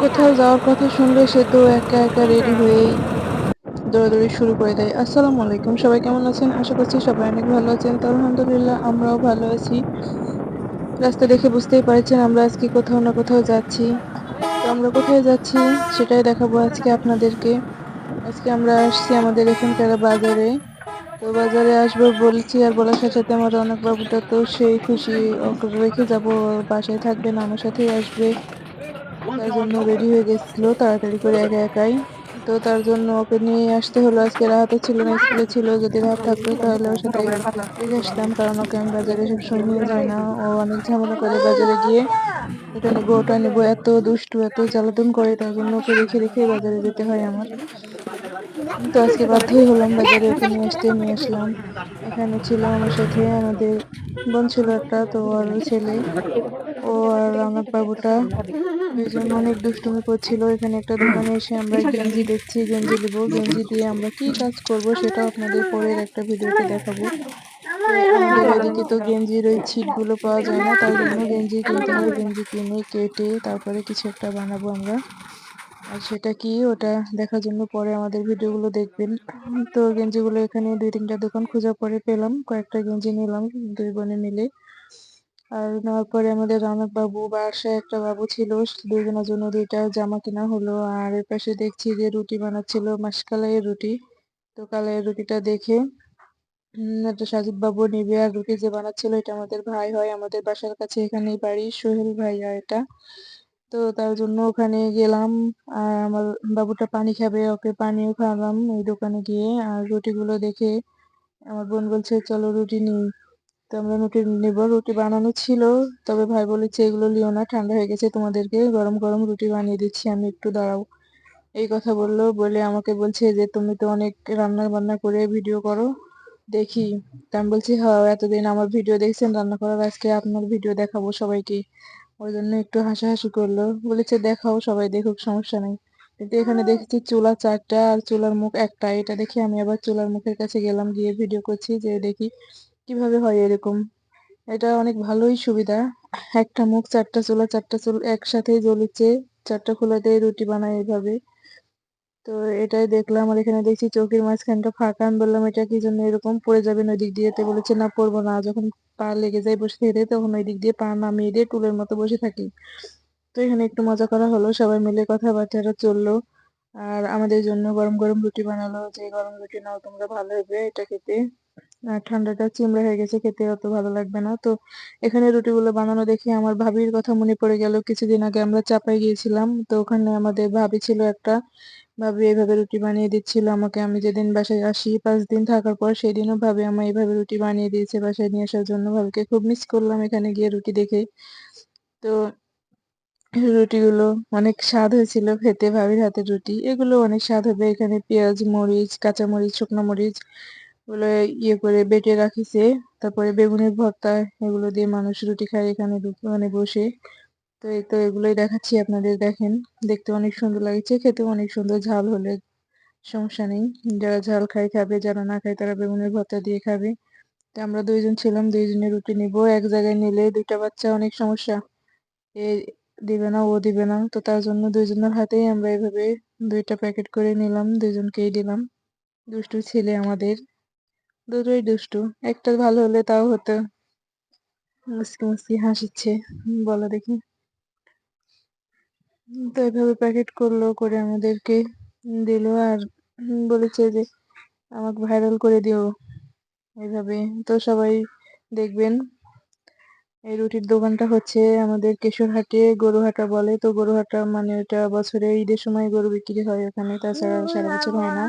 কোথাও যাওয়ার কথা শুনলে সে তো একা একা রেডি হয়েই দৌড়াদৌড়ি শুরু করে দেয়। আসসালামু আলাইকুম, সবাই কেমন আছেন? আশা করছি সবাই অনেক ভালো আছেন। তো আলহামদুলিল্লাহ আমরাও ভালো আছি। রাস্তা দেখে বুঝতেই পারছেন আমরা আজকে কোথাও না কোথাও যাচ্ছি। তো আমরা কোথায় যাচ্ছি সেটাই দেখাবো আজকে আপনাদেরকে। আজকে আমরা আসছি আমাদের এখানকার বাজারে। তো বাজারে আসবো বলছি আর বলার সাথে সাথে আমার রৌনক বাবুটা তো সেই খুশি, ওকে রেখে যাবো, বাসায় থাকবে না, আমার সাথেই আসবে। তার জন্য রেডি হয়ে গেছিল তাড়াতাড়ি করে একা একাই। তো তার জন্য ওকে নিয়ে আসতে হলো। আজকে রাহাতও ছিল না, স্কুলে ছিল। যদি রাহাত থাকতো তাহলে ওর সাথে রেখে আসতাম, কারণ ওকে আমি বাজারে সবসময় নিয়ে যাই না। ও অনেক ঝামেলা করে বাজারে গিয়ে, এটা নিবো ওটা নিবো, এত দুষ্টু এত জ্বালাতন করে, তার জন্য ওকে রেখে রেখে বাজারে যেতে হয় আমার। তো আজকে বাধ্যই হলাম বাজারে ওকে নিয়ে আসতে, নিয়ে আসলাম। এখানে ছিল আমার সাথে আমাদের বোন ছিল একটা, তো ওর ছেলে, ও আর আমার বাবুটা দুইজন অনেক দুষ্টুমি করছিল। এখানে একটা দোকানে এসে আমরা গেঞ্জি দেখছি, গেঞ্জি নিব। গেঞ্জি দিয়ে আমরা কি কাজ করব সেটাও আপনাদের পরের একটা ভিডিওতে দেখাবো। তো আমাদের ওইদিকে তো গেঞ্জির ওই ছিট গুলো পাওয়া যায় না, তার জন্য গেঞ্জি কিনতে হয়। গেঞ্জি কিনে কেটে তারপরে কিছু একটা বানাবো আমরা। আর সেটা কি ওটা দেখার জন্য পরে আমাদের ভিডিওগুলো দেখবেন। তো গেঞ্জিগুলো এখানে 2-3টা দোকান খোঁজার পরে পেলাম, কয়েকটা গেঞ্জি নিলাম দুই বোনে মিলে। আর নেওয়ার পরে আমাদের রৌনক বাবু, বাসায় একটা বাবু ছিল, দুইজনের জন্য 2টা জামা কেনা হলো। আর এর পাশে দেখছি যে রুটি বানাচ্ছিল, মাসকালাইয়ের রুটি। তো কালাইয়ের রুটিটা দেখে একটা সাজিদ বাবু নিবে। আর রুটি যে বানাচ্ছিল এটা আমাদের ভাই হয়, আমাদের বাসার কাছে এখানেই বাড়ি, সোহেল ভাইয়া এটা। তো তার জন্য ওখানে গেলাম। আর আমার বাবুটা পানি খাবে, ওকে পানিও খাওয়ালাম ওই দোকানে গিয়ে। আর রুটিগুলো দেখে আমার বোন বলছে চলো রুটি নিই। তো আমরা রুটি নিব, রুটি বানানো ছিল, তবে ভাই বলেছে এগুলো লিও না, ঠান্ডা হয়ে গেছে, তোমাদেরকে গরম গরম রুটি বানিয়ে দিচ্ছি আমি, একটু দাঁড়াও। এই কথা বললো, বলে আমাকে বলছে যে তুমি তো অনেক রান্না বান্না করে ভিডিও করো, দেখি। তা আমি বলছি হ্যাঁ, এতদিন আমার ভিডিও দেখছেন রান্না করার, আজকে আপনার ভিডিও দেখাবো সবাইকে। ওই জন্য একটু হাসাহাসি করলো, বলেছে দেখাও সবাই দেখুক, সমস্যা নাই। কিন্তু এখানে দেখেছি চুলা 4টা আর চুলার মুখ একটা, এটা দেখে আমি আবার চুলার মুখের কাছে গেলাম, গিয়ে ভিডিও করছি যে দেখি কিভাবে হয় এরকম। এটা অনেক ভালোই সুবিধা, একটা মুখ 4টা চুলা, 4টা চুল একসাথে জ্বলছে, 4টা খোলাতে রুটি বানায় এইভাবে। তো এটাই দেখলাম। আর এখানে দেখছি চৌকির মাঝখানটা ফাঁকা, আমি বললাম এটা কি জন্য এরকম, পড়ে যাবেন ওই দিক দিয়ে। তো বলেছে না পড়বো না, যখন পা লেগে যায় বসে থেকে তখন ওই দিক দিয়ে পা নামিয়ে দিয়ে টুলের মতো বসে থাকি। তো এখানে একটু মজা করা হলো, সবাই মিলে কথাবার্তা চললো। আর আমাদের জন্য গরম গরম রুটি বানালো, যে গরম রুটি নাও তোমরা, ভালো হবে এটা খেতে। আর ঠান্ডাটা চিমড়া হয়ে গেছে, খেতে অত ভালো লাগবে না। তো এখানে রুটিগুলো বানানো দেখে আমার ভাবির কথা মনে পড়ে গেল। কিছুদিন আগে আমরা চাপাই গিয়েছিলাম, তো ওখানে আমাদের ভাবি ছিল একটা, ভাবি এইভাবে রুটি বানিয়ে দিচ্ছিল আমাকে। আমি যেদিন বাসায় আসি 5 দিন থাকার পর, সেদিনও ভাবি আমার এইভাবে রুটি বানিয়ে দিয়েছে বাসায় নিয়ে আসার জন্য। ভাবিকে খুব মিস করলাম এখানে গিয়ে রুটি দেখে। তো রুটিগুলো অনেক স্বাদ হয়েছিল খেতে, ভাবির হাতের রুটি এগুলো অনেক স্বাদ হবে। এখানে পেঁয়াজ মরিচ কাঁচা মরিচ শুকনো মরিচ গুলো ইয়ে করে বেটে রাখিছে, তারপরে বেগুনের ভর্তা, এগুলো দিয়ে মানুষ রুটি খায় এখানে দোকানে বসে। তো এই তো এগুলোই দেখাচ্ছি আপনাদের, দেখেন দেখতে অনেক সুন্দর লাগছে, খেতে অনেক সুন্দর, ঝাল হলে সমস্যা নেই। যারা ঝাল খায় খাবে, যারা না খায় তারা বেগুনের ভর্তা দিয়ে খাবে। তো আমরা দুইজন ছিলাম, দুইজনে রুটি নিব। এক জায়গায় নিলে 2টা বাচ্চা অনেক সমস্যা, এ দিবে না ও দিবে না, তো তার জন্য দুইজনের হাতেই আমরা এভাবে 2টা প্যাকেট করে নিলাম, দুইজনকেই দিলাম। দুষ্টু ছেলে আমাদের, দুটোই দুষ্টু। একটা ভালো হলে তাও হতো। মুসকি মুসকি হাসিচ্ছে, বলো দেখি। তো এভাবে প্যাকেট করলো, করে আমাদেরকে দিল। আর বলেছে যে আমাকে ভাইরাল করে দিও এইভাবে। তো সবাই দেখবেন। এই রুটির দোকানটা হচ্ছে আমাদের কেশরহাটে, গরুহাটা বলে। তো গরুহাটা মানে ওটা বছরে ঈদের সময় গরু বিক্রি হয় ওখানে, তাছাড়া সারা বছর হয় না।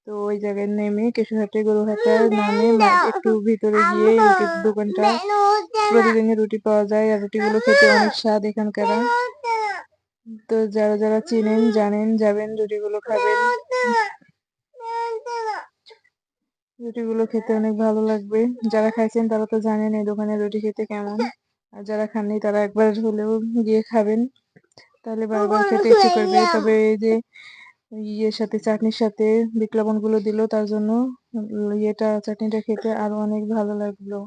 তো ওই জায়গায় নেমে কেশরহাটে গরুহাটার নামে একটু ভিতরে গিয়ে রুটির দোকানটা, প্রতিদিনের রুটি পাওয়া যায়। আর রুটিগুলো খেতে অনেক স্বাদ এখানকার। তো যারা যারা চিনেন জানেন যাবেন, রুটিগুলো খাবেন, রুটিগুলো খেতে অনেক ভালো লাগবে। যারা খাইছেন তারা তো জানেন এই দোকানের রুটি খেতে কেমন। আর যারা খাননি তারা একবার হলেও গিয়ে খাবেন, তাহলে বারবার খেতে ইচ্ছে করবে। তবে এই যে ইয়ের সাথে, চাটনির সাথে বিট লবণ গুলো দিল, তার জন্য ইয়েটা চাটনিটা খেতে আরো অনেক ভালো লাগলো।